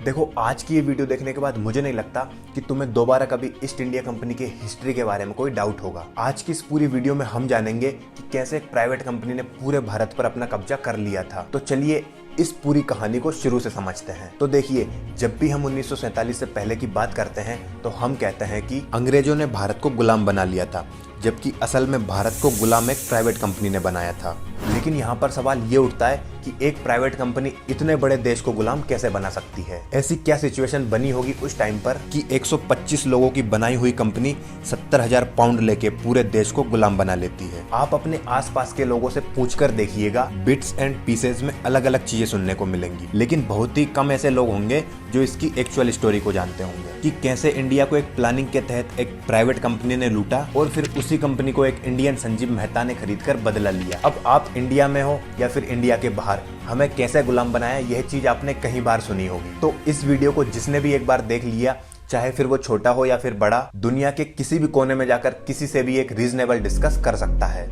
देखो, आज की ये वीडियो देखने के बाद मुझे नहीं लगता कि तुम्हें दोबारा कभी ईस्ट इंडिया कंपनी के हिस्ट्री के बारे में कोई डाउट होगा। आज की इस पूरी वीडियो में हम जानेंगे कि कैसे एक प्राइवेट कंपनी ने पूरे भारत पर अपना कब्जा कर लिया था। तो चलिए इस पूरी कहानी को शुरू से समझते हैं। तो देखिए, जब भी हम 1947 से पहले की बात करते हैं तो हम कहते हैं कि अंग्रेजों ने भारत को गुलाम बना लिया था, जबकि असल में भारत को गुलाम एक प्राइवेट कंपनी ने बनाया था। लेकिन यहाँ पर सवाल ये उठता है कि एक प्राइवेट कंपनी इतने बड़े देश को गुलाम कैसे बना सकती है। ऐसी क्या सिचुएशन बनी होगी उस टाइम पर कि 125 लोगों की बनाई हुई कंपनी 70,000 पाउंड लेके पूरे देश को गुलाम बना लेती है। आप अपने आसपास के लोगों से पूछकर देखिएगा, बिट्स एंड पीसेज में अलग अलग चीजें सुनने को मिलेंगी, लेकिन बहुत ही कम ऐसे लोग होंगे जो इसकी एक्चुअल स्टोरी को जानते होंगे कि कैसे इंडिया को एक प्लानिंग के तहत एक प्राइवेट कंपनी ने लूटा और फिर उसी कंपनी को एक इंडियन संजीव मेहता ने खरीद कर बदला लिया। अब आप इंडिया में हो या फिर इंडिया के बाहर, हमें कैसे गुलाम बनाया, यह चीज आपने कहीं बार सुनी होगी। तो इस वीडियो को जिसने भी एक बार देख लिया, चाहे फिर वो छोटा हो या फिर बड़ा, दुनिया के किसी भी कोने में जाकर किसी से भी एक रीजनेबल डिस्कस कर सकता है।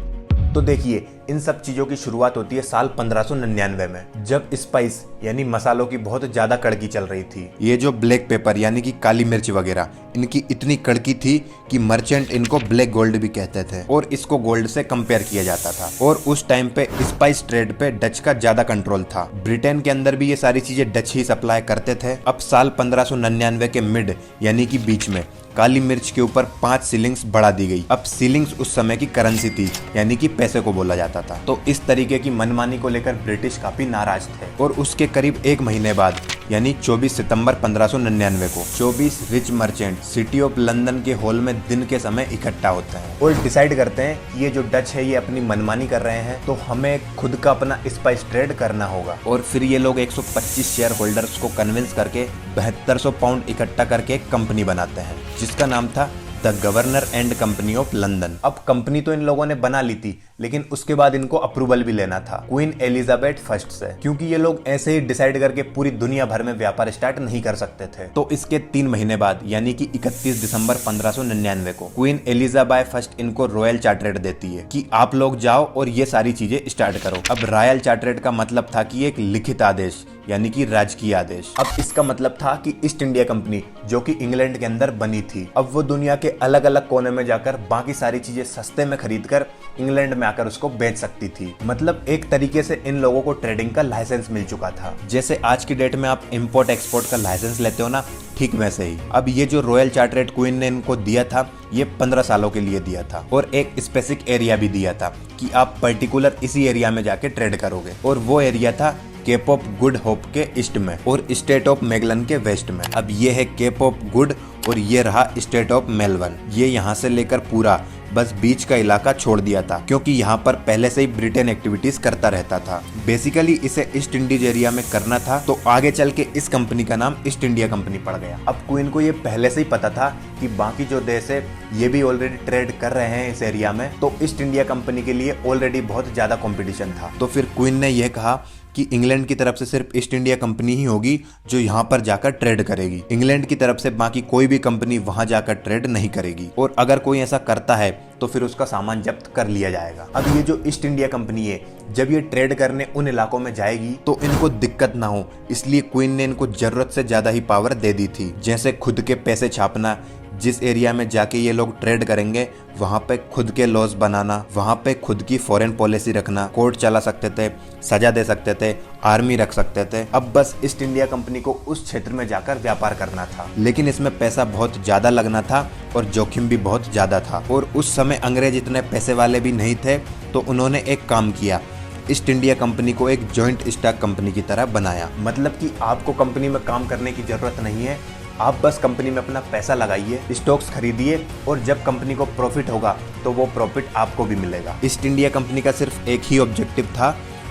तो देखिए, इन सब चीजों की शुरुआत होती है साल 1599 में, जब स्पाइस यानी मसालों की बहुत ज्यादा कड़की चल रही थी। ये जो ब्लैक पेपर यानी कि काली मिर्च वगैरह, इनकी इतनी कड़की थी कि मर्चेंट इनको ब्लैक गोल्ड भी कहते थे और इसको गोल्ड से कंपेयर किया जाता था। और उस टाइम पे स्पाइस ट्रेड पे डच का ज्यादा कंट्रोल था। ब्रिटेन के अंदर भी ये सारी चीजें डच ही सप्लाई करते थे। अब साल 1599 के मिड यानी कि बीच में काली मिर्च के ऊपर 5 सीलिंग्स बढ़ा दी गई। अब सीलिंग्स उस समय की करेंसी थी, यानी कि पैसे को बोला जाता था। तो इस तरीके की मनमानी को लेकर ब्रिटिश काफी नाराज थे और उसके करीब एक महीने बाद यानी 24 सितंबर 1599 को 24 rich merchant city of London के हॉल में दिन के समय इकट्ठा होते हैं और डिसाइड करते हैं कि ये जो डच है ये अपनी मनमानी कर रहे हैं, तो हमें खुद का अपना स्पाइस ट्रेड करना होगा। और फिर ये लोग 125 शेयर होल्डर्स को कन्विंस करके 7200 पाउंड इकट्ठा करके एक कंपनी बनाते हैं जिसका नाम था the governor and company of London. अब कंपनी तो इन लोगों ने बना ली थी, लेकिन उसके बाद इनको अप्रूवल भी लेना था क्वीन एलिजाबेथ फर्स्ट से, क्योंकि ये लोग ऐसे ही डिसाइड करके पूरी दुनिया भर में व्यापार स्टार्ट नहीं कर सकते थे। तो इसके 3 महीने बाद यानी कि 31 दिसंबर 1599 को क्वीन एलिजाबेथ फर्स्ट इनको रॉयल चार्टरेट देती है कि आप लोग जाओ और ये सारी चीजें स्टार्ट करो। अब रॉयल चार्टरेट का मतलब था कि एक लिखित आदेश यानी कि राजकीय आदेश। अब इसका मतलब था कि ईस्ट इंडिया कंपनी जो कि इंग्लैंड के अंदर बनी थी, अब वो दुनिया के अलग अलग कोने में जाकर बाकी सारी चीजें सस्ते में खरीद कर इंग्लैंड में आकर उसको बेच सकती थी। मतलब एक तरीके से इन लोगों को ट्रेडिंग का लाइसेंस मिल चुका था। जैसे आज की डेट में आप इंपोर्ट एक्सपोर्ट का लाइसेंस लेते हो ना, ठीक वैसे ही अब ये जो रॉयल चार्टरेट क्वीन ने इनको दिया था, ये 15 सालों के लिए दिया था और एक स्पेसिफिक एरिया भी दिया था कि आप पर्टिकुलर इसी एरिया में जाके ट्रेड करोगे। और वो एरिया था केप ऑफ गुड होप के ईस्ट में और स्टेट ऑफ मैगलन के वेस्ट में। अब ये है केप ऑफ गुड और ये रहा स्टेट ऑफ मेलबर्न। ये यहाँ से लेकर पूरा बस बीच का इलाका छोड़ दिया था, क्योंकि यहाँ पर पहले से ही ब्रिटेन एक्टिविटीज करता रहता था। बेसिकली इसे ईस्ट इंडीज एरिया में करना था, तो आगे चल के इस कंपनी का नाम ईस्ट इंडिया कंपनी पड़ गया। अब क्वीन को ये पहले से ही पता था कि बाकी जो देश है ये भी ऑलरेडी ट्रेड कर रहे हैं इस एरिया में, तो ईस्ट इंडिया कंपनी के लिए ऑलरेडी बहुत ज्यादा कॉम्पिटिशन था। तो फिर क्वीन ने यह कहा कि इंग्लैंड की तरफ से सिर्फ ईस्ट इंडिया कंपनी ही होगी जो यहाँ पर जाकर ट्रेड करेगी। इंग्लैंड की तरफ से बाकी कोई भी कंपनी वहां जाकर ट्रेड नहीं करेगी, और अगर कोई ऐसा करता है तो फिर उसका सामान जब्त कर लिया जाएगा। अब ये जो ईस्ट इंडिया कंपनी है, जब ये ट्रेड करने उन इलाकों में जाएगी तो इनको दिक्कत ना हो, इसलिए क्वीन ने इनको जरूरत से ज्यादा ही पावर दे दी थी। जैसे खुद के पैसे छापना, जिस एरिया में जाके ये लोग ट्रेड करेंगे वहां पे खुद के लॉज बनाना, वहां पे खुद की फॉरेन पॉलिसी रखना, कोर्ट चला सकते थे, सजा दे सकते थे, आर्मी रख सकते थे। अब बस ईस्ट इंडिया कंपनी को उस क्षेत्र में जाकर व्यापार करना था, लेकिन इसमें पैसा बहुत ज्यादा लगना था और जोखिम भी बहुत ज्यादा था। और उस समय अंग्रेज इतने पैसे वाले भी नहीं थे, तो उन्होंने एक काम किया, ईस्ट इंडिया कंपनी को एक जॉइंट स्टॉक कंपनी की तरह बनाया। मतलब कि आपको कंपनी में काम करने की जरूरत नहीं है, आप बस कंपनी में अपना पैसा लगाइए, स्टॉक्स खरीदिए और जब कंपनी को प्रॉफिट होगा तो वो प्रॉफिट आपको भी मिलेगा। ईस्ट इंडिया कंपनी का सिर्फ एक ही ऑब्जेक्टिव था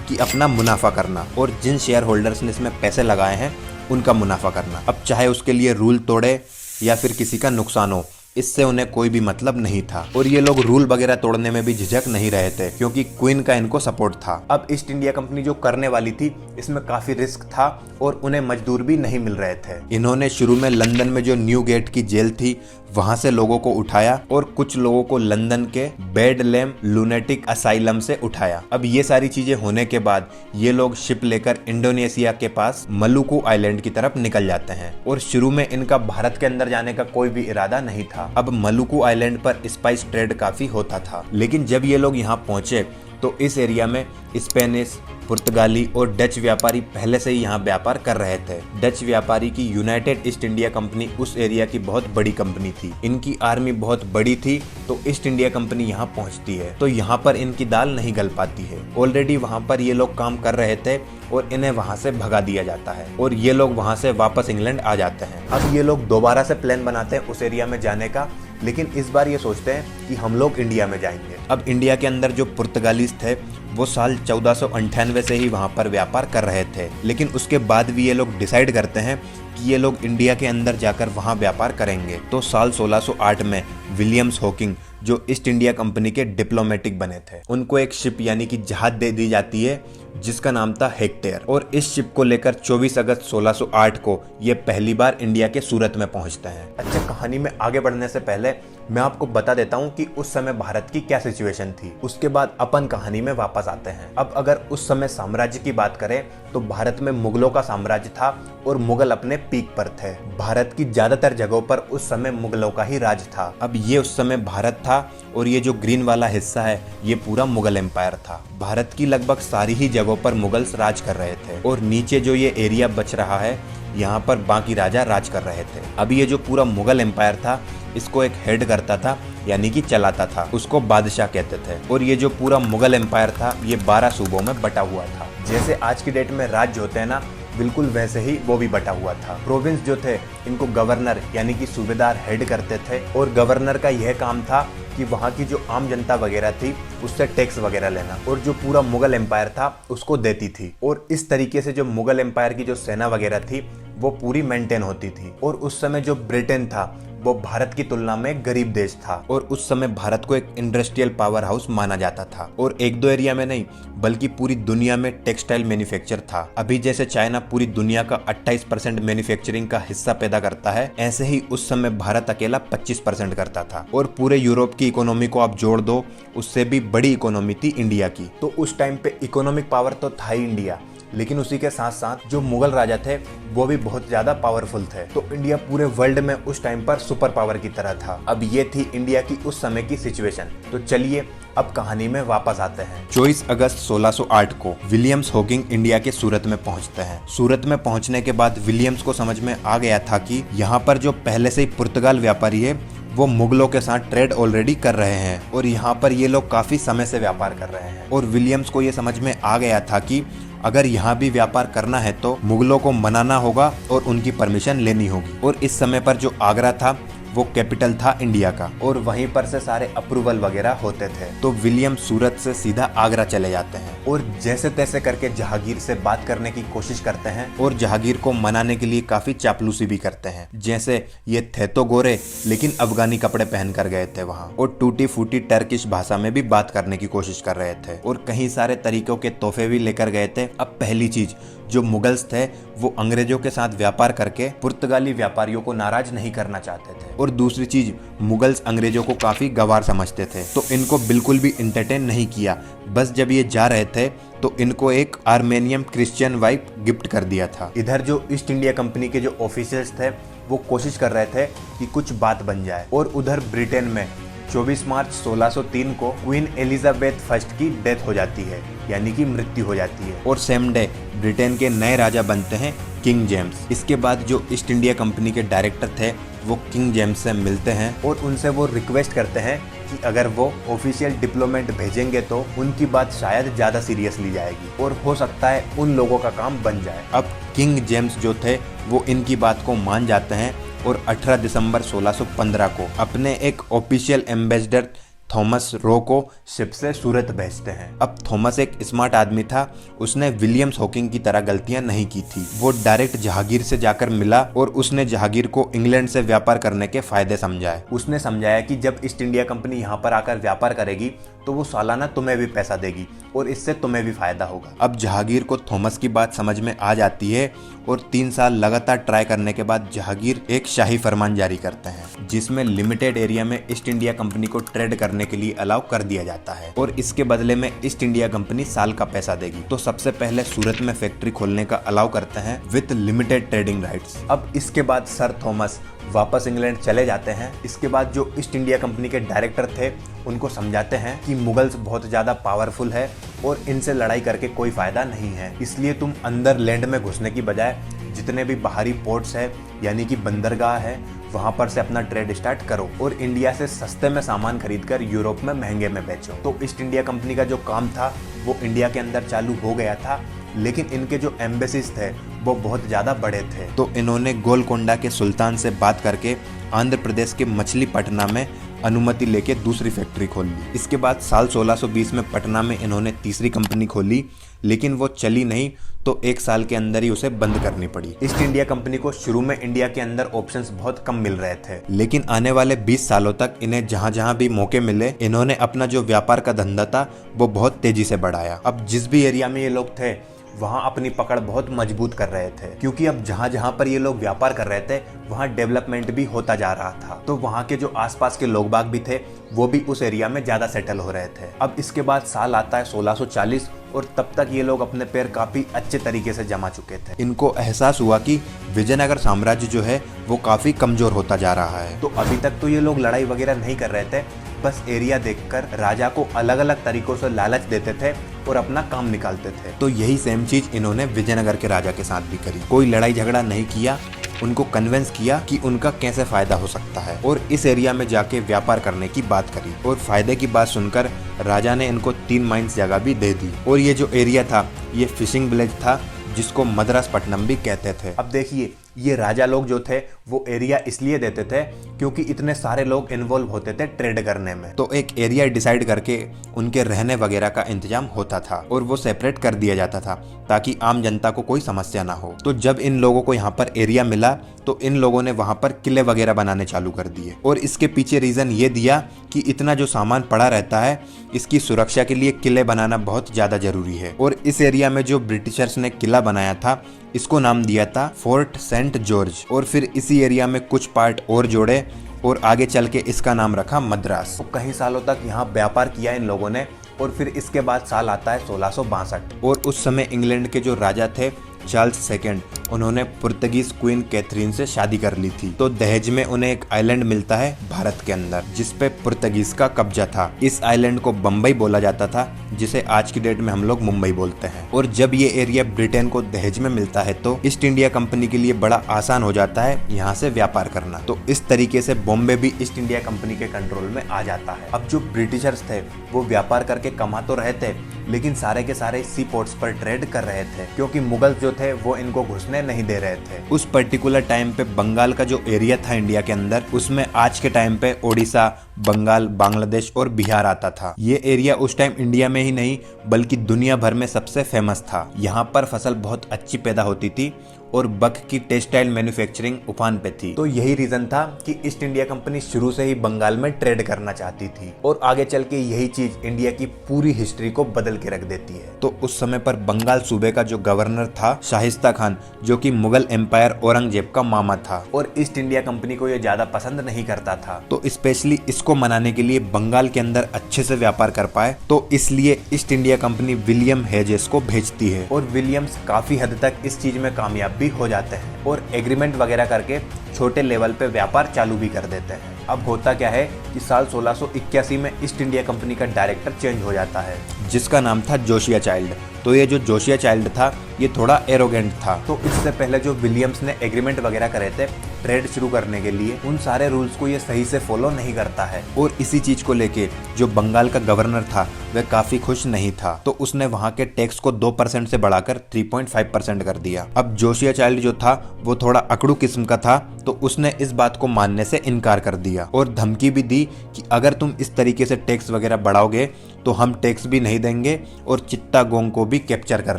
कि अपना मुनाफा करना और जिन शेयर होल्डर्स ने इसमें पैसे लगाए हैं उनका मुनाफा करना। अब चाहे उसके लिए रूल तोड़े या फिर किसी का नुकसान हो, इससे उन्हें कोई भी मतलब नहीं था। और ये लोग रूल वगैरह तोड़ने में भी झिझक नहीं रहे थे, क्योंकि क्वीन का इनको सपोर्ट था। अब ईस्ट इंडिया कंपनी जो करने वाली थी, इसमें काफी रिस्क था और उन्हें मजदूर भी नहीं मिल रहे थे। इन्होंने शुरू में लंदन में जो न्यू गेट की जेल थी वहाँ से लोगों को उठाया और कुछ लोगों को लंदन के बेडलेम लूनेटिक असाइलम से उठाया। अब ये सारी चीजें होने के बाद ये लोग शिप लेकर इंडोनेशिया के पास मलुकू आइलैंड की तरफ निकल जाते हैं और शुरू में इनका भारत के अंदर जाने का कोई भी इरादा नहीं था। अब मलुकू आइलैंड पर स्पाइस ट्रेड काफी होता था, लेकिन जब ये लोग यहाँ पहुंचे तो इस एरिया में स्पेनिश, पुर्तगाली और डच व्यापारी पहले से ही यहाँ व्यापार कर रहे थे। डच व्यापारी की यूनाइटेड ईस्ट इंडिया कंपनी उस एरिया की बहुत बड़ी कंपनी थी। इनकी आर्मी बहुत बड़ी थी, तो ईस्ट इंडिया कंपनी यहाँ पहुँचती है तो यहाँ पर इनकी दाल नहीं गल पाती है। ऑलरेडी वहाँ पर ये लोग काम कर रहे थे और इन्हें वहाँ से भगा दिया जाता है और ये लोग वहाँ से वापस इंग्लैंड आ जाते हैं। अब ये लोग दोबारा से प्लान बनाते हैं उस एरिया में जाने का, लेकिन इस बार ये सोचते हैं कि हम लोग इंडिया में जाएंगे। अब इंडिया के अंदर जो पुर्तगालीज थे वो साल 1498 से ही वहाँ पर व्यापार कर रहे थे, लेकिन उसके बाद भी ये लोग डिसाइड करते हैं कि ये लोग इंडिया के अंदर जाकर वहाँ व्यापार करेंगे। तो साल 1608 में विलियम्स हॉकिंग जो ईस्ट इंडिया कंपनी के डिप्लोमेटिक बने थे, उनको एक शिप यानी कि जहाज दे दी जाती है जिसका नाम था हेक्टेयर, और इस शिप को लेकर 24 अगस्त 1608 को ये पहली बार इंडिया के सूरत में पहुंचते हैं। अच्छा, कहानी में आगे बढ़ने से पहले मैं आपको बता देता हूं कि उस समय भारत की क्या सिचुएशन थी, उसके बाद अपन कहानी में वापस आते हैं। अब अगर उस समय साम्राज्य की बात करें तो भारत में मुगलों का साम्राज्य था और मुगल अपने पीक पर थे। भारत की ज्यादातर जगहों पर उस समय मुगलों का ही राज था। अब ये उस समय भारत था और ये जो ग्रीन वाला हिस्सा है ये पूरा मुगल एम्पायर था। भारत की लगभग सारी ही जगहों पर मुगल्स राज कर रहे थे और नीचे जो ये एरिया बच रहा है यहाँ पर बाकी राजा राज कर रहे थे। अब ये जो पूरा मुगल एम्पायर था इसको एक हेड करता था यानी कि चलाता था, उसको बादशाह कहते थे। और ये जो पूरा मुगल एम्पायर था ये 12 सूबों में बटा हुआ था। जैसे आज की डेट में राज्य होते हैं ना, बिल्कुल वैसे ही वो भी बटा हुआ था। प्रोविंस जो थे इनको गवर्नर यानी कि सूबेदार हेड करते थे और गवर्नर का यह काम था कि वहाँ की जो आम जनता वगैरह थी उससे टैक्स वगैरह लेना, और जो पूरा मुगल एम्पायर था उसको देती थी। और इस तरीके से जो मुगल एम्पायर की जो सेना वगैरह थी वो पूरी मेंटेन होती थी। और उस समय जो ब्रिटेन था वो भारत की तुलना में गरीब देश था और उस समय भारत को एक इंडस्ट्रियल पावर हाउस माना जाता था। और एक दो एरिया में नहीं बल्कि पूरी दुनिया में टेक्सटाइल मैन्युफैक्चर था। अभी जैसे चाइना पूरी दुनिया का 28% मैन्युफैक्चरिंग का हिस्सा पैदा करता है, ऐसे ही उस समय भारत अकेला 25% करता था। और पूरे यूरोप की इकोनॉमी को आप जोड़ दो, उससे भी बड़ी इकोनॉमी थी इंडिया की। तो उस टाइम पे इकोनॉमिक पावर तो था ही इंडिया, लेकिन उसी के साथ साथ जो मुगल राजा थे वो भी बहुत ज्यादा पावरफुल थे। तो इंडिया पूरे वर्ल्ड में उस टाइम पर सुपर पावर की तरह था। अब ये थी इंडिया की उस समय की सिचुएशन। तो चलिए अब कहानी में वापस आते हैं। 24 अगस्त 1608 को विलियम्स हॉकिंग इंडिया के सूरत में पहुंचते हैं। सूरत में पहुंचने के बाद विलियम्स को समझ में आ गया था कि यहाँ पर जो पहले से ही पुर्तगाल व्यापारी है वो मुगलों के साथ ट्रेड ऑलरेडी कर रहे हैं और यहाँ पर ये लोग काफी समय से व्यापार कर रहे हैं। और विलियम्स को ये समझ में आ गया था कि अगर यहाँ भी व्यापार करना है तो मुगलों को मनाना होगा और उनकी परमिशन लेनी होगी। और इस समय पर जो आगरा था वो कैपिटल था इंडिया का और वहीं पर से सारे अप्रूवल वगैरह होते थे। तो विलियम सूरत से सीधा आगरा चले जाते हैं और जैसे तैसे करके जहांगीर से बात करने की कोशिश करते हैं और जहांगीर को मनाने के लिए काफी चापलूसी भी करते हैं। जैसे ये थे तो गोरे लेकिन अफगानी कपड़े पहन कर गए थे वहाँ, और टूटी फूटी टर्किश भाषा में भी बात करने की कोशिश कर रहे थे और कई सारे तरीकों के तोहफे भी लेकर गए थे। अब पहली चीज, जो मुगल्स थे वो अंग्रेजों के साथ व्यापार करके पुर्तगाली व्यापारियों को नाराज नहीं करना चाहते थे, और दूसरी चीज मुगल्स अंग्रेजों को काफी गवार समझते थे तो इनको बिल्कुल भी इंटरटेन नहीं किया। बस जब ये जा रहे थे तो इनको एक आर्मेनियन क्रिश्चियन वाइफ गिफ्ट कर दिया था। इधर जो ईस्ट इंडिया कंपनी के जो ऑफिशियल्स थे वो कोशिश कर रहे थे कि कुछ बात बन जाए, और उधर ब्रिटेन में 24 मार्च 1603 को क्वीन एलिजाबेथ फर्स्ट की डेथ हो जाती है यानी कि मृत्यु हो जाती है, और सेम डे ब्रिटेन के नए राजा बनते हैं किंग जेम्स। इसके बाद जो ईस्ट इंडिया कंपनी के डायरेक्टर थे वो किंग जेम्स से मिलते हैं और उनसे वो रिक्वेस्ट करते हैं कि अगर वो ऑफिशियल डिप्लोमेट भेजेंगे तो उनकी बात शायद ज़्यादा सीरियस ली जाएगी और हो सकता है उन लोगों का काम बन जाए। अब किंग जेम्स जो थे वो इनकी बात को मान जाते हैं और 18 दिसंबर 1615 को अपने एक ऑफिशियल एम्बेसडर थॉमस रो को शिप से सूरत भेजते हैं। अब थॉमस एक स्मार्ट आदमी था, उसने विलियम्स हॉकिंग की तरह गलतियां नहीं की थी। वो डायरेक्ट जहांगीर से जाकर मिला और उसने जहांगीर को इंग्लैंड से व्यापार करने के फायदे समझाए। उसने समझाया कि जब ईस्ट इंडिया कंपनी यहाँ पर आकर व्यापार करेगी तो वो सालाना तुम्हें भी पैसा देगी और इससे तुम्हें भी फायदा होगा। अब जहांगीर को थॉमस की बात समझ में आ जाती है और 3 साल लगातार ट्राई करने के बाद जहांगीर एक शाही फरमान जारी करते हैं जिसमें लिमिटेड एरिया में ईस्ट इंडिया कंपनी को ट्रेड करने के लिए अलाउ कर दिया जाता है और इसके बदले में ईस्ट इंडिया कंपनी साल का पैसा देगी। तो सबसे पहले सूरत में फैक्ट्री खोलने का अलाउ करते हैं विद लिमिटेड ट्रेडिंग राइट्स। अब इसके बाद सर थॉमस वापस इंग्लैंड चले जाते हैं। इसके बाद जो ईस्ट इंडिया कंपनी के डायरेक्टर थे उनको समझाते हैं कि मुगल्स बहुत ज्यादा पावरफुल है और इनसे लड़ाई करके कोई फायदा नहीं है, इसलिए तुम अंदर लैंड में घुसने की बजाय जितने भी बाहरी पोर्ट्स है यानी कि बंदरगाह है वहां पर से अपना ट्रेड स्टार्ट करो और इंडिया से सस्ते में सामान खरीदकर यूरोप में महंगे में बेचो। तो ईस्ट इंडिया कंपनी का जो काम था वो इंडिया के अंदर चालू हो गया था, लेकिन इनके जो एम्बेसीज थे वो बहुत ज़्यादा बड़े थे। तो इन्होंने गोलकोंडा के सुल्तान से बात करके आंध्र प्रदेश के मछलीपट्टनम में अनुमति लेके दूसरी फैक्ट्री खोल ली। इसके बाद साल 1620 में पटना में इन्होंने तीसरी कंपनी खोली, लेकिन वो चली नहीं तो 1 साल के अंदर ही उसे बंद करनी पड़ी। ईस्ट इंडिया कंपनी को शुरू में इंडिया के अंदर ऑप्शंस बहुत कम मिल रहे थे, लेकिन आने वाले 20 सालों तक इन्हें जहां जहां भी मौके मिले इन्होंने अपना जो व्यापार का धंधा था वो बहुत तेजी से बढ़ाया। अब जिस भी एरिया में ये लोग थे वहाँ अपनी पकड़ बहुत मजबूत कर रहे थे, क्योंकि अब जहाँ जहाँ पर ये लोग व्यापार कर रहे थे वहाँ डेवलपमेंट भी होता जा रहा था। तो वहाँ के जो आसपास के लोग बाग भी थे वो भी उस एरिया में ज़्यादा सेटल हो रहे थे। अब इसके बाद साल आता है 1640 और तब तक ये लोग अपने पैर काफ़ी अच्छे तरीके से जमा चुके थे। इनको एहसास हुआ कि विजयनगर साम्राज्य जो है वो काफ़ी कमज़ोर होता जा रहा है। तो अभी तक तो ये लोग लड़ाई वगैरह नहीं कर रहे थे, बस एरिया देखकर राजा को अलग अलग तरीकों से लालच देते थे और अपना काम निकालते थे। तो यही सेम चीज इन्होंने विजयनगर के राजा के साथ भी करी। कोई लड़ाई झगड़ा नहीं किया, उनको कन्विंस किया कि उनका कैसे फायदा हो सकता है और इस एरिया में जाके व्यापार करने की बात करी। और फायदे की बात सुनकर राजा ने इनको 3 माइन्स जगह भी दे दी। और ये जो एरिया था ये फिशिंग विलेज था जिसको मद्रासपट्टनम भी कहते थे। अब देखिए ये राजा लोग जो थे वो एरिया इसलिए देते थे क्योंकि इतने सारे लोग इन्वॉल्व होते थे ट्रेड करने में, तो एक एरिया डिसाइड करके उनके रहने वगैरह का इंतजाम होता था और वो सेपरेट कर दिया जाता था ताकि आम जनता को कोई समस्या ना हो। तो जब इन लोगों को यहाँ पर एरिया मिला तो इन लोगों ने वहाँ पर किले वगैरह बनाने चालू कर दिए और इसके पीछे रीजन ये दिया कि इतना जो सामान पड़ा रहता है इसकी सुरक्षा के लिए किले बनाना बहुत ज्यादा जरूरी है। और इस एरिया में जो ब्रिटिशर्स ने किला बनाया था इसको नाम दिया था फोर्ट सेंट जॉर्ज और फिर इसी एरिया में कुछ पार्ट और जोड़े और आगे चल के इसका नाम रखा मद्रास। तो कई सालों तक यहाँ व्यापार किया इन लोगों ने और फिर इसके बाद साल आता है 1662 और उस समय इंग्लैंड के जो राजा थे चार्ल्स सेकंड, उन्होंने पुर्तगीज क्वीन कैथरीन से शादी कर ली थी। तो दहेज में उन्हें एक आइलैंड मिलता है भारत के अंदर जिसपे पुर्तगीज का कब्जा था। इस आइलैंड को बम्बई बोला जाता था जिसे आज की डेट में हम लोग मुंबई बोलते हैं। और जब ये एरिया ब्रिटेन को दहेज में मिलता है तो ईस्ट इंडिया कंपनी के लिए बड़ा आसान हो जाता है यहाँ से व्यापार करना। तो इस तरीके से बॉम्बे भी ईस्ट इंडिया कंपनी के कंट्रोल में आ जाता है। अब जो ब्रिटिशर्स थे वो व्यापार करके कमा तो रहे थे लेकिन सारे के सारे सी पोर्ट्स पर ट्रेड कर रहे थे क्योंकि मुगल जो थे वो इनको घुसने नहीं दे रहे थे। उस पर्टिकुलर टाइम पे बंगाल का जो एरिया था इंडिया के अंदर उसमें आज के टाइम पे ओडिशा, बंगाल, बांग्लादेश और बिहार आता था। ये एरिया उस टाइम इंडिया में ही नहीं बल्कि दुनिया भर में सबसे फेमस था। यहाँ पर फसल बहुत अच्छी पैदा होती थी और बक की टेक्सटाइल मैन्युफैक्चरिंग उफान पे थी। तो यही रीजन था कि ईस्ट इंडिया कंपनी शुरू से ही बंगाल में ट्रेड करना चाहती थी और आगे चल के यही चीज इंडिया की पूरी हिस्ट्री को बदल के रख देती है। तो उस समय पर बंगाल सूबे का जो गवर्नर था शाहिस्ता खान, जो कि मुगल एम्पायर औरंगजेब का मामा था और ईस्ट इंडिया कंपनी को ये ज्यादा पसंद नहीं करता था। तो स्पेशली इसको मनाने के लिए बंगाल के अंदर अच्छे से व्यापार कर पाए तो इसलिए east India company William hedges को भेजती है और विलियम्स काफी हद तक इस चीज में कामयाब भी हो जाते हैं और एग्रीमेंट वगैरह करके छोटे लेवल पे व्यापार चालू भी कर देते हैं। अब होता क्या है कि साल 1681 में ईस्ट इंडिया कंपनी का डायरेक्टर चेंज हो जाता है जिसका नाम था जोशिया चाइल्ड। तो ये जो जोशिया चाइल्ड था ये थोड़ा एरोगेंट था। तो इससे पहले जो विलियम्स ने एग्रीमेंट वगैरह करे थे ट्रेड शुरू करने के लिए उन सारे रूल्स को ये सही से फॉलो नहीं करता है और इसी चीज को लेके जो बंगाल का गवर्नर था वह काफी खुश नहीं था। तो उसने वहां के टैक्स को 2% से बढ़ाकर 3.5% कर दिया। अब जोशिया चाइल्ड जो था वो थोड़ा अकड़ू किस्म का था तो उसने इस बात को मानने से इनकार कर दिया और धमकी भी दी कि अगर तुम इस तरीके से टैक्स वगैरह बढ़ाओगे तो हम टैक्स भी नहीं देंगे और चिट्टागोंग को भी कैप्चर कर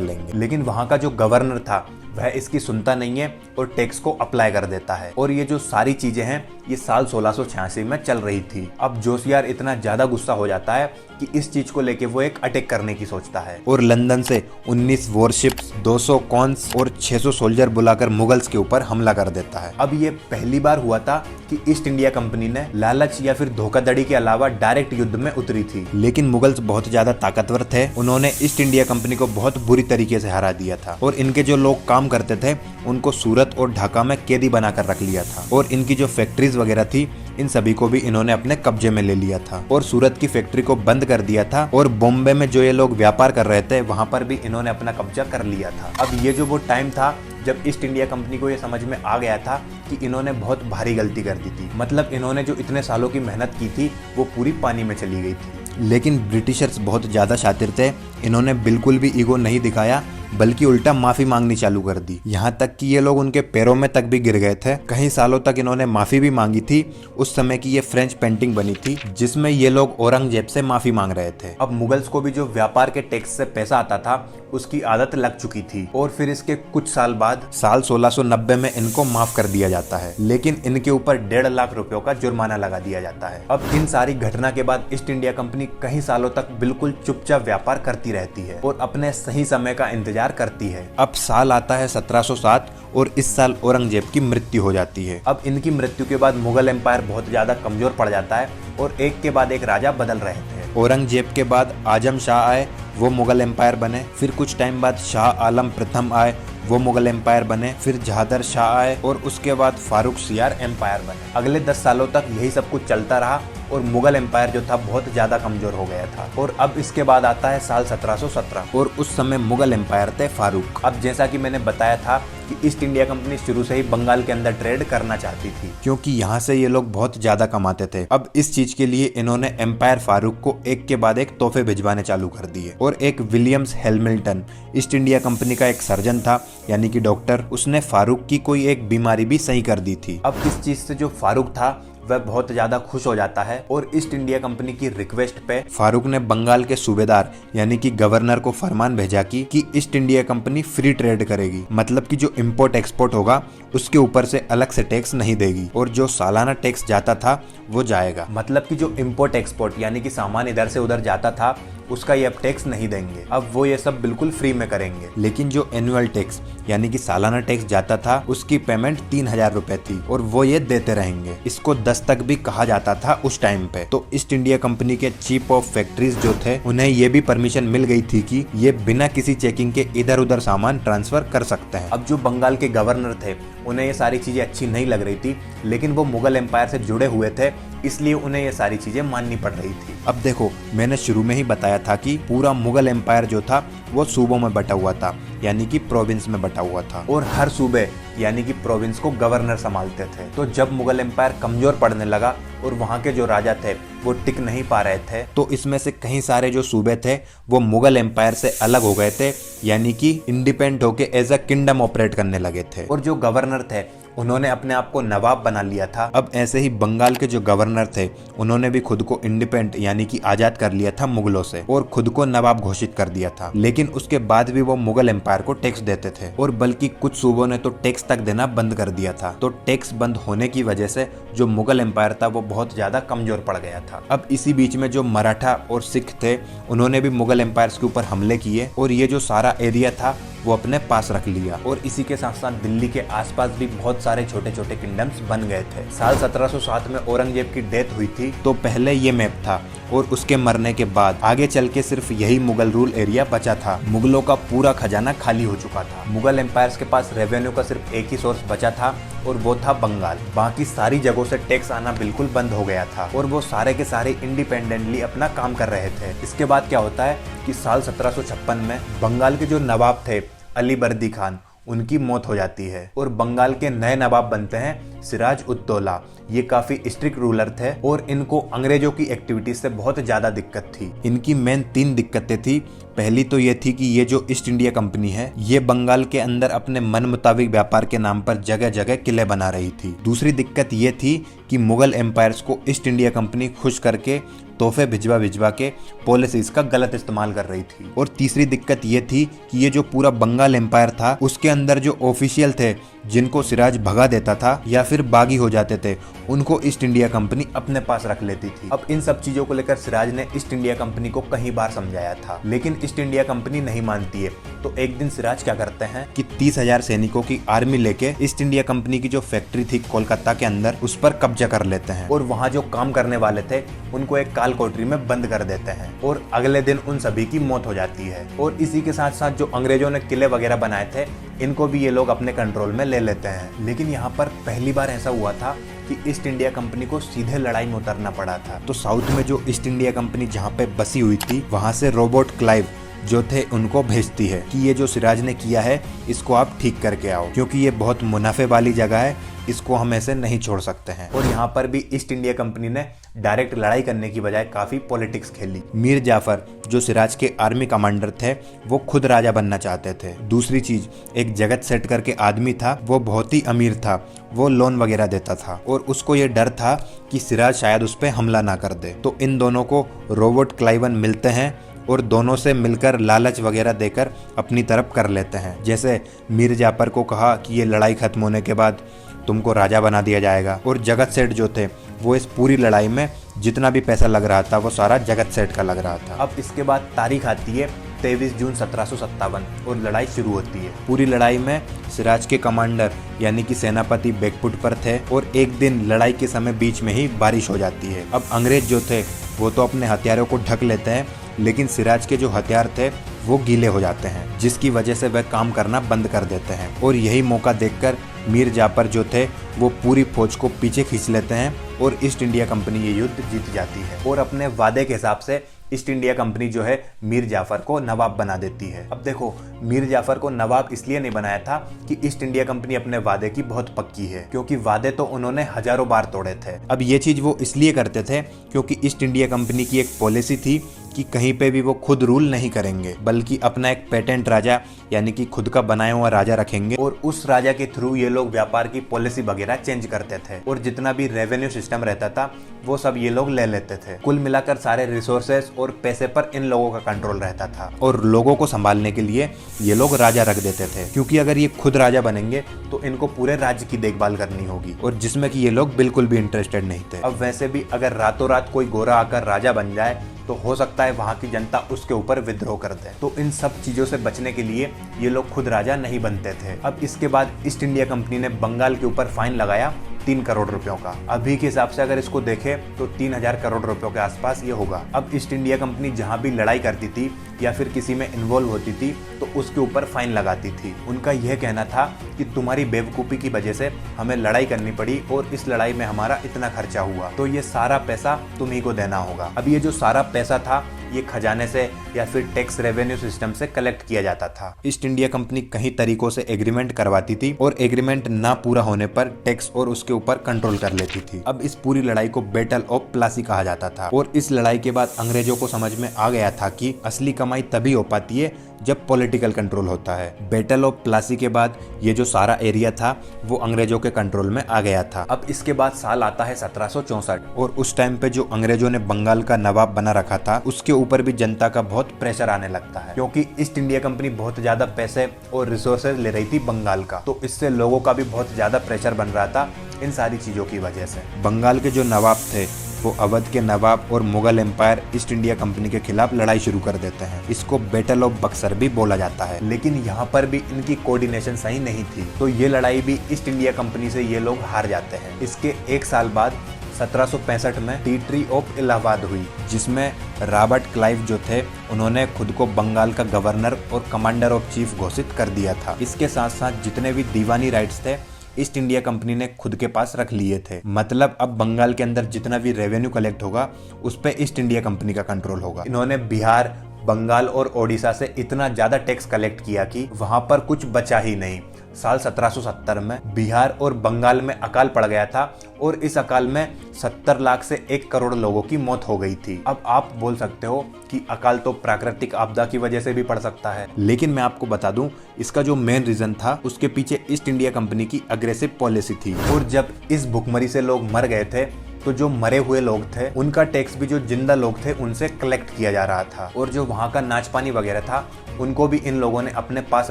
लेंगे। लेकिन वहां का जो गवर्नर था वह इसकी सुनता नहीं है और टैक्स को अप्लाई कर देता है। और ये जो सारी चीजें हैं ये साल 1686 में चल रही थी। अब जोसियार इतना ज्यादा गुस्सा हो जाता है कि इस चीज को लेके वो एक अटैक करने की सोचता है और लंदन से 19 वॉरशिप्स, 200 कॉन्स और 600 सोल्जर बुलाकर मुगल्स के ऊपर हमला कर देता है। अब ये पहली बार हुआ था कि ईस्ट इंडिया कंपनी ने लालच या फिर धोखाधड़ी के अलावा डायरेक्ट युद्ध में उतरी थी। लेकिन मुगल्स बहुत ज्यादा ताकतवर थे, उन्होंने ईस्ट इंडिया कंपनी को बहुत बुरी तरीके से हरा दिया था और इनके जो लोग काम करते थे उनको सूरत और ढाका में कैदी बनाकर रख लिया था और इनकी जो फैक्ट्रीज वगैरह थी इन सभी को भी इन्होंने अपने कब्जे में ले लिया था और सूरत की फैक्ट्री को बंद कर दिया था और बॉम्बे में जो ये लोग व्यापार कर रहे थे वहां पर भी इन्होंने अपना कब्जा कर लिया था। अब ये जो वो टाइम था जब ईस्ट इंडिया कंपनी को ये समझ में आ गया था कि इन्होंने बहुत भारी गलती कर दी थी, मतलब इन्होंने जो इतने सालों की मेहनत की थी वो पूरी पानी में चली गई थी। लेकिन ब्रिटिशर्स बहुत ज्यादा शातिर थे, इन्होंने बिल्कुल भी ईगो नहीं दिखाया बल्कि उल्टा माफी मांगनी चालू कर दी। यहाँ तक कि ये लोग उनके पैरों में तक भी गिर गए थे। कई सालों तक इन्होंने माफी भी मांगी थी। उस समय की ये फ्रेंच पेंटिंग बनी थी जिसमें ये लोग औरंगजेब से माफी मांग रहे थे। अब मुगल्स को भी जो व्यापार के टैक्स से पैसा आता था उसकी आदत लग चुकी थी और फिर इसके कुछ साल बाद साल 1690 में इनको माफ कर दिया जाता है, लेकिन इनके ऊपर 1.5 लाख रुपयों का जुर्माना लगा दिया जाता है। अब इन सारी घटना के बाद ईस्ट इंडिया कंपनी कई सालों तक बिल्कुल चुपचाप व्यापार करती रहती है और अपने सही समय का इंतजार करती है। अब साल आता है 1707 और इस साल औरंगजेब की मृत्यु हो जाती है। अब इनकी मृत्यु के बाद मुगल एम्पायर बहुत ज्यादा कमजोर पड़ जाता है और एक के बाद एक राजा बदल रहे थे। औरंगजेब के बाद आजम शाह आए, वो मुगल एम्पायर बने। फिर कुछ टाइम बाद शाह आलम प्रथम आए, वो मुगल एम्पायर बने। फिर जहादर शाह आए और उसके बाद फारूक सियार एम्पायर बने। अगले 10 सालों तक यही सब कुछ चलता रहा और मुगल एम्पायर जो था बहुत ज्यादा कमजोर हो गया था। और अब इसके बाद आता है साल 1717 और उस समय मुगल एम्पायर थे फारूक। अब जैसा कि मैंने बताया था कि ईस्ट इंडिया कंपनी शुरू से ही बंगाल के अंदर ट्रेड करना चाहती थी क्योंकि यहाँ से ये लोग बहुत ज्यादा कमाते थे। अब इस चीज के लिए इन्होंने एम्पायर फारूक को एक के बाद एक तोहफे भिजवाने चालू कर दिए और एक Williams Hamilton east India company का एक सर्जन था यानी कि डॉक्टर, उसने फारूक की कोई एक बीमारी भी सही कर दी थी। अब इस चीज से जो फारूक था वह बहुत ज्यादा खुश हो जाता है और ईस्ट इंडिया कंपनी की रिक्वेस्ट पे फारूक ने बंगाल के सूबेदार यानी कि गवर्नर को फरमान भेजा कि east India company free trade करेगी, मतलब कि जो इम्पोर्ट एक्सपोर्ट होगा उसके ऊपर से अलग से टैक्स नहीं देगी और जो सालाना टैक्स जाता था वो जाएगा। मतलब कि जो इम्पोर्ट एक्सपोर्ट यानी कि सामान इधर से उधर जाता था उसका ये अब टैक्स नहीं देंगे, अब वो ये सब बिल्कुल फ्री में करेंगे। लेकिन जो एनुअल टैक्स यानी कि सालाना टैक्स जाता था उसकी पेमेंट 3000 रुपए थी और वो ये देते रहेंगे। इसको 10 तक भी कहा जाता था उस टाइम पे। तो ईस्ट इंडिया कंपनी के चीफ ऑफ फैक्ट्रीज जो थे उन्हें ये भी परमिशन मिल गई थी कि ये बिना किसी चेकिंग के इधर उधर सामान ट्रांसफर कर सकते हैं। अब जो बंगाल के गवर्नर थे उन्हें ये सारी चीजें अच्छी नहीं लग रही थी, लेकिन वो मुगल एम्पायर से जुड़े हुए थे इसलिए उन्हें ये सारी चीजें माननी पड़ रही थी। अब देखो, मैंने शुरू में ही बताया था कि पूरा मुगल एम्पायर जो था वो सूबों में बटा हुआ था यानी कि प्रोविंस में बटा हुआ था और हर सूबे यानी कि प्रोविंस को गवर्नर संभालते थे। तो जब मुगल एम्पायर कमजोर पड़ने लगा और वहाँ के जो राजा थे वो टिक नहीं पा रहे थे तो इसमें से कई सारे जो सूबे थे वो मुगल एम्पायर से अलग हो गए थे यानी कि इंडिपेंडेंट होके एज अ किंगडम ऑपरेट करने लगे थे और जो गवर्नर थे उन्होंने अपने आप को नवाब बना लिया था। अब ऐसे ही बंगाल के जो गवर्नर थे उन्होंने भी खुद को इंडिपेंडेंट यानी कि आजाद कर लिया था मुगलों से और खुद को नवाब घोषित कर दिया था। लेकिन उसके बाद भी वो मुगल एम्पायर को टैक्स देते थे और बल्कि कुछ सूबों ने तो टैक्स तक देना बंद कर दिया था। तो टैक्स बंद होने की वजह से जो मुगल एम्पायर था वो बहुत ज्यादा कमजोर पड़ गया था। अब इसी बीच में जो मराठा और सिख थे उन्होंने भी मुगल एम्पायर के ऊपर हमले किए और ये जो सारा एरिया था वो अपने पास रख लिया और इसी के साथ साथ दिल्ली के आसपास भी बहुत सारे छोटे छोटे किंगडम्स बन गए थे। साल 1707 में औरंगजेब की डेथ हुई थी तो पहले ये मैप था और उसके मरने के बाद आगे चल के सिर्फ यही मुगल रूल एरिया बचा था। मुगलों का पूरा खजाना खाली हो चुका था। मुगल एम्पायर्स के पास रेवेन्यू का सिर्फ एक ही सोर्स बचा था और वो था बंगाल। बाकी सारी जगहों से टैक्स आना बिल्कुल बंद हो गया था और वो सारे के सारे इंडिपेंडेंटली अपना काम कर रहे थे। इसके बाद क्या होता है कि साल 1756 में बंगाल के जो नवाब थे अली बर्दी खान, उनकी मौत हो जाती है और बंगाल के नए नवाब बनते हैं सिराज उद दौला। ये काफी स्ट्रिक्ट रूलर थे और इनको अंग्रेजों की एक्टिविटीज से बहुत ज्यादा दिक्कत थी। इनकी मेन 3 दिक्कतें थी। पहली तो ये थी कि ये जो ईस्ट इंडिया कंपनी है ये बंगाल के अंदर अपने मन मुताबिक व्यापार के नाम पर जगह जगह किले बना रही थी। दूसरी दिक्कत ये थी कि मुगल एम्पायर्स को ईस्ट इंडिया कंपनी खुश करके तोहफे भिजवा के पॉलिसीज का गलत इस्तेमाल कर रही थी। और तीसरी दिक्कत ये थी कि ये जो पूरा बंगाल एम्पायर था उसके अंदर जो ऑफिशियल थे जिनको सिराज भगा देता था या फिर बागी हो जाते थे उनको ईस्ट इंडिया कंपनी अपने पास रख लेती थी। अब इन सब चीजों को लेकर सिराज ने ईस्ट इंडिया कंपनी को कई बार समझाया था, लेकिन ईस्ट इंडिया कंपनी नहीं मानती है। तो एक दिन सिराज क्या करते हैं कि 30,000 सैनिकों की आर्मी लेके ईस्ट इंडिया कंपनी की जो फैक्ट्री थी कोलकाता के अंदर उस पर कब्जा कर लेते हैं और वहाँ जो काम करने वाले थे उनको एक काल कोठरी में बंद कर देते हैं और अगले दिन उन सभी की मौत हो जाती है। और इसी के साथ साथ जो अंग्रेजों ने किले वगैरह बनाए थे इनको भी ये लोग अपने कंट्रोल में ले लेते हैं। लेकिन यहाँ पर पहली बार ऐसा हुआ था कि ईस्ट इंडिया कंपनी को सीधे लड़ाई में उतरना पड़ा था। तो साउथ में जो ईस्ट इंडिया कंपनी जहाँ पे बसी हुई थी वहां से रॉबर्ट क्लाइव जो थे उनको भेजती है कि ये जो सिराज ने किया है इसको आप ठीक करके आओ, क्योंकि ये बहुत मुनाफे वाली जगह है, इसको हम ऐसे नहीं छोड़ सकते हैं। और यहाँ पर भी ईस्ट इंडिया कंपनी ने डायरेक्ट लड़ाई करने की बजाय काफी पॉलिटिक्स खेली। मीर जाफर जो सिराज के आर्मी कमांडर थे वो खुद राजा बनना चाहते थे। दूसरी चीज, एक जगत सेठ करके आदमी था, वो बहुत ही अमीर था, वो लोन वगैरह देता था और उसको ये डर था कि सिराज शायद उस पर हमला ना कर दे। तो इन दोनों को रॉबर्ट क्लाइवन मिलते हैं और दोनों से मिलकर लालच वगैरह देकर अपनी तरफ कर लेते हैं। जैसे मीर जाफर को कहा कि ये लड़ाई खत्म होने के बाद तुमको राजा बना दिया जाएगा, और जगत सेठ जो थे वो इस पूरी लड़ाई में जितना भी पैसा लग रहा था वो सारा जगत सेठ का लग रहा था। अब इसके बाद तारीख आती है 23 जून 1757 और लड़ाई शुरू होती है। पूरी लड़ाई में सिराज के कमांडर यानी कि सेनापति बैकफुट पर थे और एक दिन लड़ाई के समय बीच में ही बारिश हो जाती है। अब अंग्रेज जो थे वो तो अपने हथियारों को ढक लेते हैं, लेकिन सिराज के जो हथियार थे वो गीले हो जाते हैं, जिसकी वजह से वह काम करना बंद कर देते हैं। और यही मौका देखकर मीर जाफर जो थे वो पूरी फौज को पीछे खींच लेते हैं और ईस्ट इंडिया कंपनी ये युद्ध जीत जाती है। और अपने वादे के हिसाब से ईस्ट इंडिया कंपनी जो है मीर जाफर को नवाब बना देती है। अब देखो, मीर जाफर को नवाब इसलिए नहीं बनाया था कि ईस्ट इंडिया कंपनी अपने वादे की बहुत पक्की है, क्योंकि वादे तो उन्होंने हजारों बार तोड़े थे। अब ये चीज वो इसलिए करते थे क्योंकि ईस्ट इंडिया कंपनी की एक पॉलिसी थी कि कहीं पे भी वो खुद रूल नहीं करेंगे, बल्कि अपना एक पेटेंट राजा यानी कि खुद का बनाया हुआ राजा रखेंगे और उस राजा के थ्रू ये लोग व्यापार की पॉलिसी वगैरह चेंज करते थे और जितना भी रेवेन्यू सिस्टम रहता था वो सब ये लोग ले लेते थे। कुल मिलाकर सारे रिसोर्सेस और पैसे पर इन लोगों का कंट्रोल रहता था और लोगों को संभालने के लिए ये लोग राजा रख देते थे, क्योंकि अगर ये खुद राजा बनेंगे तो इनको पूरे राज्य की देखभाल करनी होगी, और जिसमें कि ये लोग बिल्कुल भी इंटरेस्टेड नहीं थे। अब वैसे भी अगर रातों रात कोई गोरा आकर राजा बन जाए तो हो सकता है वहां की जनता उसके ऊपर विद्रोह कर दे। तो इन सब चीजों से बचने के लिए ये लोग खुद राजा नहीं बनते थे। अब इसके बाद ईस्ट इंडिया कंपनी ने बंगाल के ऊपर फाइन लगाया 3 करोड़ रुपयों का। अभी के हिसाब से अगर इसको देखें तो 3000 करोड़ रुपयों के आसपास ये होगा। अब ईस्ट इंडिया कंपनी जहां भी लड़ाई करती थी या फिर किसी में इन्वॉल्व होती थी तो उसके ऊपर फाइन लगाती थी। उनका यह कहना था कि तुम्हारी बेवकूफ़ी की वजह से हमें लड़ाई करनी पड़ी और इस लड़ाई में हमारा इतना खर्चा हुआ, तो ये सारा पैसा तुम्ही को देना होगा। अब ये जो सारा पैसा था ये खजाने से या फिर टैक्स रेवेन्यू सिस्टम से कलेक्ट किया जाता था। ईस्ट इंडिया कंपनी कई तरीकों से एग्रीमेंट करवाती थी और एग्रीमेंट ना पूरा होने पर टैक्स और उसके ऊपर कंट्रोल कर लेती थी। अब इस पूरी लड़ाई को बैटल ऑफ प्लासी कहा जाता था और इस लड़ाई के बाद अंग्रेजों को समझ में आ गया था कि असली कमाई तभी हो पाती है जब पॉलिटिकल कंट्रोल होता है। बैटल ऑफ प्लासी के बाद ये जो सारा एरिया था वो अंग्रेजों के कंट्रोल में आ गया था। अब इसके बाद साल आता है 1764 और उस टाइम पे जो अंग्रेजों ने बंगाल का नवाब बना रखा था उसके ऊपर भी जनता का बहुत प्रेशर आने लगता है, क्योंकि ईस्ट इंडिया कंपनी बहुत ज्यादा पैसे और रिसोर्सेज ले रही थी बंगाल का, तो इससे लोगों का भी बहुत ज्यादा प्रेशर बन रहा था इन सारी चीजों की वजह से। बंगाल के जो नवाब थे वो अवध के नवाब और Mughal empire East India Company के खिलाफ लड़ाई शुरू कर देते हैं। इसको बैटल ऑफ बक्सर भी बोला जाता है, लेकिन यहाँ पर भी इनकी कोऑर्डिनेशन सही नहीं थी, तो ये लड़ाई भी ईस्ट इंडिया कंपनी से ये लोग हार जाते हैं। इसके एक साल बाद 1765 में ट्रीटी ऑफ इलाहाबाद हुई, जिसमें रॉबर्ट क्लाइव जो थे उन्होंने खुद को बंगाल का गवर्नर और कमांडर ऑफ चीफ घोषित कर दिया था। इसके साथ साथ जितने भी दीवानी राइट्स थे ईस्ट इंडिया कंपनी ने खुद के पास रख लिए थे। मतलब अब बंगाल के अंदर जितना भी रेवेन्यू कलेक्ट होगा उस पे ईस्ट इंडिया कंपनी का कंट्रोल होगा। इन्होंने बिहार, बंगाल और ओडिशा से इतना ज्यादा टैक्स कलेक्ट किया कि वहां पर कुछ बचा ही नहीं। साल 1770 में बिहार और बंगाल में अकाल पड़ गया था और इस अकाल में 70 लाख से 1 करोड़ लोगों की मौत हो गई थी। अब आप बोल सकते हो कि अकाल तो प्राकृतिक आपदा की वजह से भी पड़ सकता है, लेकिन मैं आपको बता दूं इसका जो मेन रीजन था उसके पीछे ईस्ट इंडिया कंपनी की अग्रेसिव पॉलिसी थी। और जब इस भुखमरी से लोग मर गए थे तो जो मरे हुए लोग थे उनका टैक्स भी जो जिंदा लोग थे उनसे कलेक्ट किया जा रहा था, और जो वहाँ का नाच पानी वगैरह था उनको भी इन लोगों ने अपने पास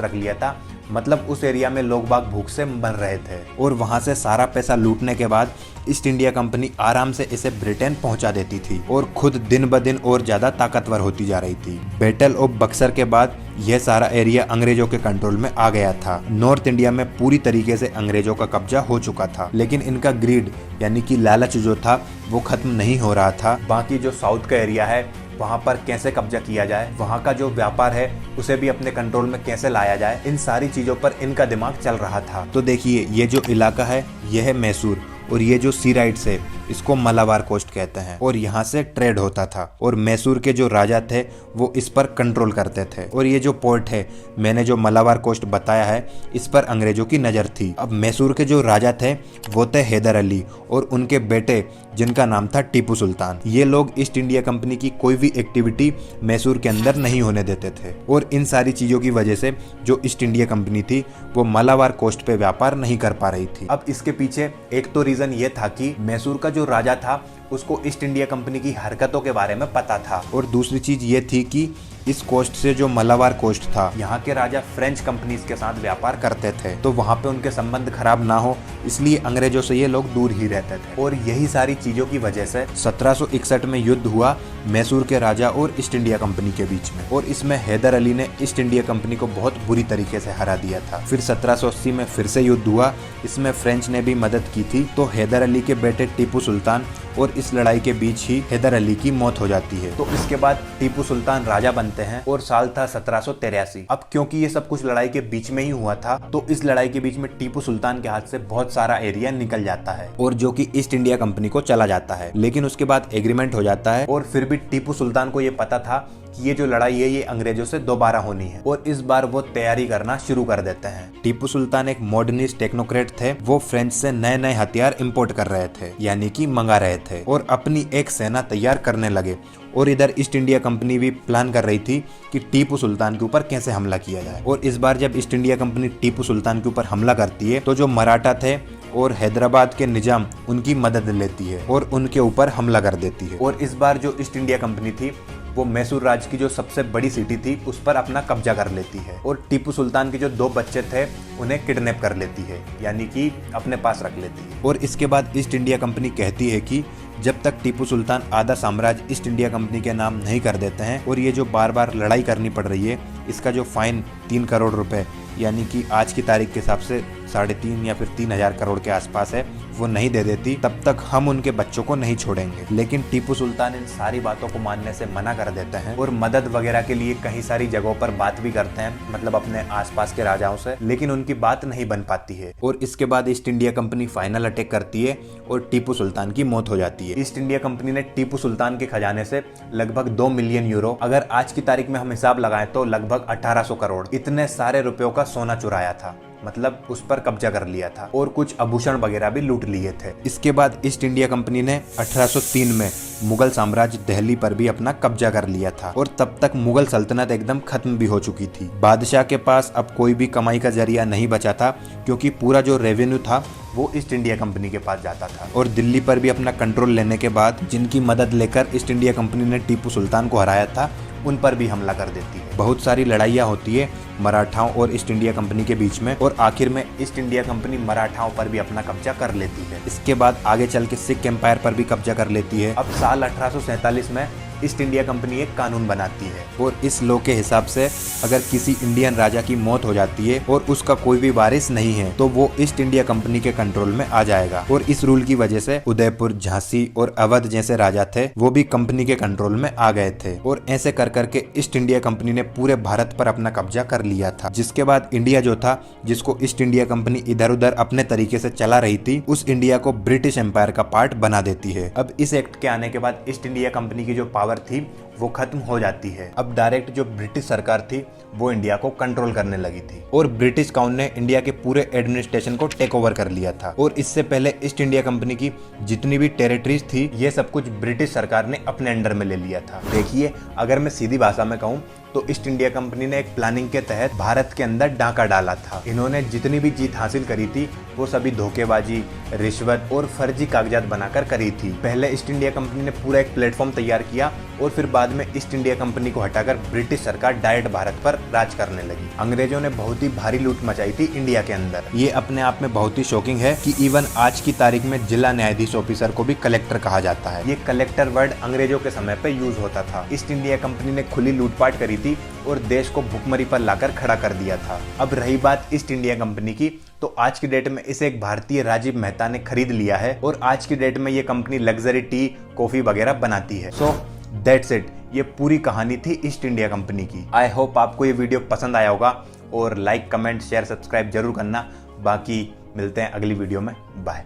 रख लिया था। मतलब उस एरिया में लोग बाग भूख से मर रहे थे, और वहाँ से सारा पैसा लूटने के बाद ईस्ट इंडिया कंपनी आराम से इसे ब्रिटेन पहुंचा देती थी और खुद दिन ब दिन और ज्यादा ताकतवर होती जा रही थी। बैटल ऑफ बक्सर के बाद यह सारा एरिया अंग्रेजों के कंट्रोल में आ गया था। नॉर्थ इंडिया में पूरी तरीके से अंग्रेजों का कब्जा हो चुका था, लेकिन इनका ग्रीड यानी कि लालच जो था वो खत्म नहीं हो रहा था। बाकी जो साउथ का एरिया है वहाँ पर कैसे कब्जा किया जाए, वहाँ का जो व्यापार है उसे भी अपने कंट्रोल में कैसे लाया जाए, इन सारी चीजों पर इनका दिमाग चल रहा था। तो देखिए ये जो इलाका है यह है मैसूर, और ये जो सी राइट्स है इसको मलाबार कोस्ट कहते हैं, और यहाँ से ट्रेड होता था। और मैसूर के जो राजा थे वो इस पर कंट्रोल करते थे। और ये जो पोर्ट है मैंने जो मलाबार कोस्ट बताया है इस पर अंग्रेजों की नजर थी। अब मैसूर के जो राजा थे वो थे हैदर अली और उनके बेटे जिनका नाम था टीपू सुल्तान। ये लोग ईस्ट इंडिया कंपनी की कोई भी एक्टिविटी मैसूर के अंदर नहीं होने देते थे, और इन सारी चीजों की वजह से जो ईस्ट इंडिया कंपनी थी वो मलाबार कोस्ट पे व्यापार नहीं कर पा रही थी। अब इसके पीछे एक तो रीजन ये था कि मैसूर का जो राजा था उसको ईस्ट इंडिया कंपनी की हरकतों के बारे में पता था, और दूसरी चीज ये थी कि इस कोस्ट से जो मलाबार कोस्ट था यहाँ के राजा फ्रेंच कंपनीज के साथ व्यापार करते थे, तो वहाँ पे उनके संबंध खराब ना हो इसलिए अंग्रेजों से ये लोग दूर ही रहते थे। और यही सारी चीजों की वजह से 1761 में युद्ध हुआ मैसूर के राजा और ईस्ट इंडिया कंपनी के बीच में, और इसमें हैदर अली ने ईस्ट इंडिया कंपनी को बहुत बुरी तरीके से हरा दिया था। फिर 1780 में फिर से युद्ध हुआ, इसमें फ्रेंच ने भी मदद की थी। तो हैदर अली के बेटे टीपू सुल्तान और इस लड़ाई के बीच ही हैदर अली की मौत हो जाती है। तो इसके बाद टीपू सुल्तान राजा बनते हैं और साल था 1783। अब क्योंकि ये सब कुछ लड़ाई के बीच में ही हुआ था तो इस लड़ाई के बीच में टीपू सुल्तान के हाथ से बहुत सारा एरिया निकल जाता है और जो कि ईस्ट इंडिया कंपनी को चला जाता है। लेकिन उसके बाद एग्रीमेंट हो जाता है, और फिर भी टीपू सुल्तान को ये पता था कि ये जो लड़ाई है ये अंग्रेजों से दोबारा होनी है, और इस बार वो तैयारी करना शुरू कर देते हैं। टीपू सुल्तान एक मॉडर्निस्ट टेक्नोक्रेट थे, वो फ्रेंच से नए नए हथियार इंपोर्ट कर रहे थे यानी कि मंगा रहे थे, और अपनी एक सेना तैयार करने लगे। और इधर ईस्ट इंडिया कंपनी भी प्लान कर रही थी कि टीपू सुल्तान के ऊपर कैसे हमला किया जाए। और इस बार जब east India company Tipu Sultan के ऊपर हमला करती है तो जो मराठा थे और हैदराबाद के निजाम उनकी मदद लेती है और उनके ऊपर हमला कर देती है। और इस बार जो ईस्ट इंडिया कंपनी थी वो मैसूर राज्य की जो सबसे बड़ी सिटी थी उस पर अपना कब्जा कर लेती है, और टीपू सुल्तान के जो 2 बच्चे थे उन्हें किडनैप कर लेती है यानी कि अपने पास रख लेती है। और इसके बाद ईस्ट इंडिया कंपनी कहती है कि जब तक टीपू सुल्तान आधा साम्राज्य ईस्ट इंडिया कंपनी के नाम नहीं कर देते हैं और ये जो बार बार लड़ाई करनी पड़ रही है इसका जो फाइन 3 करोड़ रुपए यानी कि आज की तारीख के हिसाब से 3.5 या फिर 3,000 करोड़ के आसपास है वो नहीं दे देती, तब तक हम उनके बच्चों को नहीं छोड़ेंगे। लेकिन टीपू सुल्तान इन सारी बातों को मानने से मना कर देते हैं और मदद वगैरह के लिए कई सारी जगहों पर बात भी करते हैं, मतलब अपने आसपास के राजाओं से, लेकिन उनकी बात नहीं बन पाती है। और इसके बाद east India company final attack करती है और टीपू सुल्तान की मौत हो जाती है। ईस्ट इंडिया कंपनी ने टीपू सुल्तान के खजाने से लगभग 2 मिलियन यूरो, अगर आज की तारीख में हम हिसाब लगाएं तो लगभग 1800 करोड़, इतने सारे रुपयों का सोना चुराया था, मतलब उस पर कब्जा कर लिया था, और कुछ आभूषण वगैरह भी लूट लिए थे। इसके बाद ईस्ट इंडिया कंपनी ने 1803 में मुगल साम्राज्य दिल्ली पर भी अपना कब्जा कर लिया था, और तब तक मुगल सल्तनत एकदम खत्म भी हो चुकी थी। बादशाह के पास अब कोई भी कमाई का जरिया नहीं बचा था क्योंकि पूरा जो रेवेन्यू था वो ईस्ट इंडिया कंपनी के पास जाता था। और दिल्ली पर भी अपना कंट्रोल लेने के बाद जिनकी मदद लेकर ईस्ट इंडिया कंपनी ने टीपू सुल्तान को हराया था उन पर भी हमला कर देती है। बहुत सारी लड़ाइयाँ होती है मराठाओं और ईस्ट इंडिया कंपनी के बीच में, और आखिर में ईस्ट इंडिया कंपनी मराठाओं पर भी अपना कब्जा कर लेती है। इसके बाद आगे चल के सिख एम्पायर पर भी कब्जा कर लेती है। अब साल 1847 में ईस्ट इंडिया कंपनी एक कानून बनाती है, और इस लॉ के हिसाब से अगर किसी इंडियन राजा की मौत हो जाती है और उसका कोई भी वारिस नहीं है तो वो ईस्ट इंडिया कंपनी के कंट्रोल में आ जाएगा। और इस रूल की वजह से उदयपुर, झांसी और अवध जैसे राजा थे वो भी कंपनी के कंट्रोल में आ गए थे, और ऐसे कर करके ईस्ट इंडिया कंपनी ने पूरे भारत पर अपना कब्जा कर लिया था। जिसके बाद इंडिया जो था, जिसको ईस्ट इंडिया कंपनी इधर उधर अपने तरीके से चला रही थी, उस इंडिया को ब्रिटिश एम्पायर का पार्ट बना देती है। अब इस एक्ट के आने के बाद ईस्ट इंडिया कंपनी की जो पावर थी वो खत्म हो जाती है। अब डायरेक्ट जो ब्रिटिश सरकार थी वो इंडिया को कंट्रोल करने लगी थी और ब्रिटिश काउंट ने इंडिया के पूरे एडमिनिस्ट्रेशन को टेक ओवर कर लिया था। और इससे पहले ईस्ट इंडिया कंपनी की जितनी भी टेरिटरीज थी ये सब कुछ ब्रिटिश सरकार ने अपने अंडर में ले लिया था। देखिए, अगर मैं सीधी भाषा में कहूँ तो ईस्ट इंडिया कंपनी ने एक प्लानिंग के तहत भारत के अंदर डाका डाला था। इन्होंने जितनी भी जीत हासिल करी थी वो सभी धोखेबाजी, रिश्वत और फर्जी कागजात बनाकर करी थी। पहले ईस्ट इंडिया कंपनी ने पूरा एक प्लेटफॉर्म तैयार किया और फिर बाद में ईस्ट इंडिया कंपनी को हटाकर ब्रिटिश सरकार डायरेक्ट भारत पर राज करने लगी। अंग्रेजों ने बहुत ही भारी लूट मचाई थी इंडिया के अंदर। ये अपने आप में बहुत ही शॉकिंग है कि इवन आज की तारीख में जिला न्यायाधीश ऑफिसर को भी कलेक्टर कहा जाता है। ये कलेक्टर वर्ड अंग्रेजों के समय पे यूज होता था। ईस्ट इंडिया कंपनी ने खुली लूटपाट करी थी और देश को भुखमरी पर लाकर खड़ा कर दिया था। अब रही बात ईस्ट इंडिया कंपनी की, तो आज की डेट में इसे एक भारतीय राजीव मेहता ने खरीद लिया है और आज की डेट में ये कंपनी लग्जरी टी, कॉफी वगैरह बनाती है। सो दैट्स इट, ये पूरी कहानी थी ईस्ट इंडिया कंपनी की। आई होप आपको ये वीडियो पसंद आया होगा और लाइक, कमेंट, शेयर, सब्सक्राइब जरूर करना। बाकी मिलते हैं अगली वीडियो में। बाय।